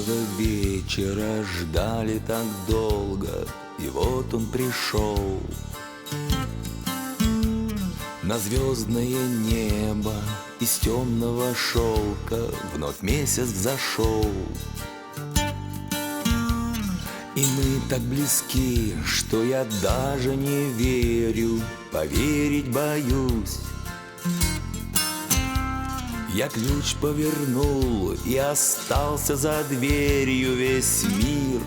этого вечера ждали так долго, и вот он пришел. На звездное небо из темного шелка вновь месяц взошел. И мы так близки, что я даже не верю, поверить боюсь. Я ключ повернул и остался за дверью весь мир.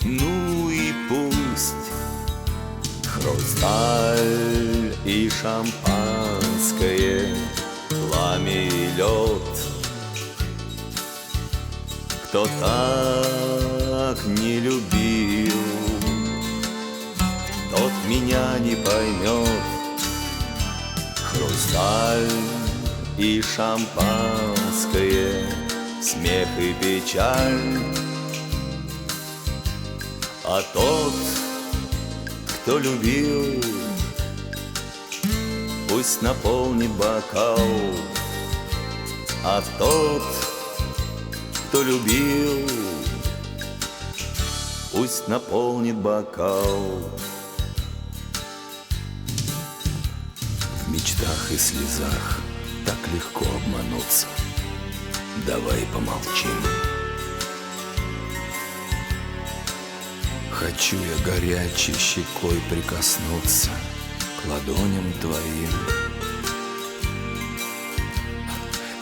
Ну и пусть хрусталь и шампанское, пламя и лед. Кто так не любил, тот меня не поймет. Хрусталь и шампанское, смех и печаль. А тот, кто любил, пусть наполнит бокал. А тот, кто любил, пусть наполнит бокал. В мечтах и слезах так легко обмануться. Давай помолчим. Хочу я горячей щекой прикоснуться к ладоням твоим.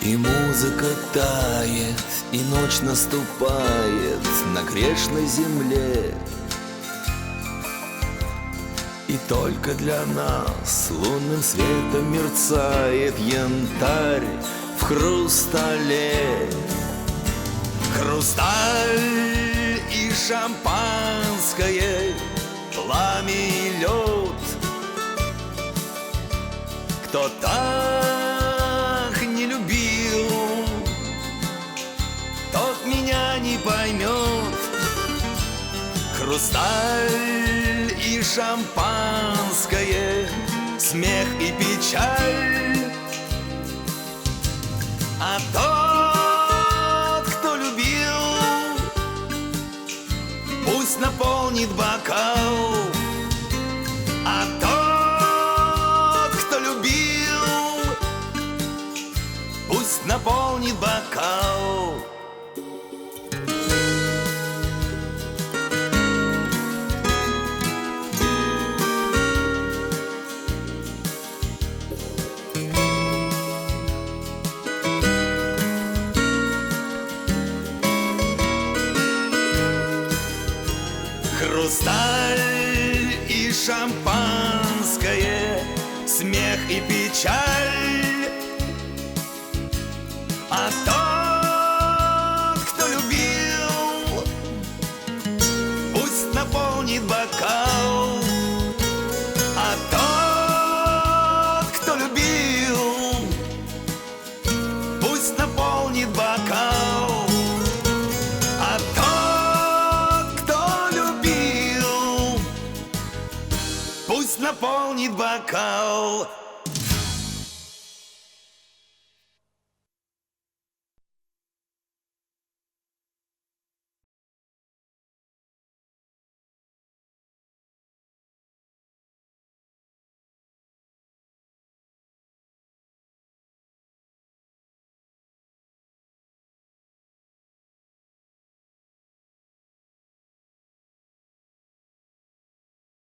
И музыка тает, и ночь наступает на грешной земле. И только для нас лунным светом мерцает янтарь в хрустале. Хрусталь и шампанское, пламя и лед. Кто так не любил, тот меня не поймет. Хрусталь и шампанское, смех и печаль. А тот, кто любил, пусть наполнит бокал. А тот, кто любил, пусть наполнит бокал. Хрусталь и шампанское, смех и печаль. А тот, кто любил, пусть наполнит бокал. А тот, кто любил, пусть наполнит бокал. А тот, кто любил, пусть наполнит бокал.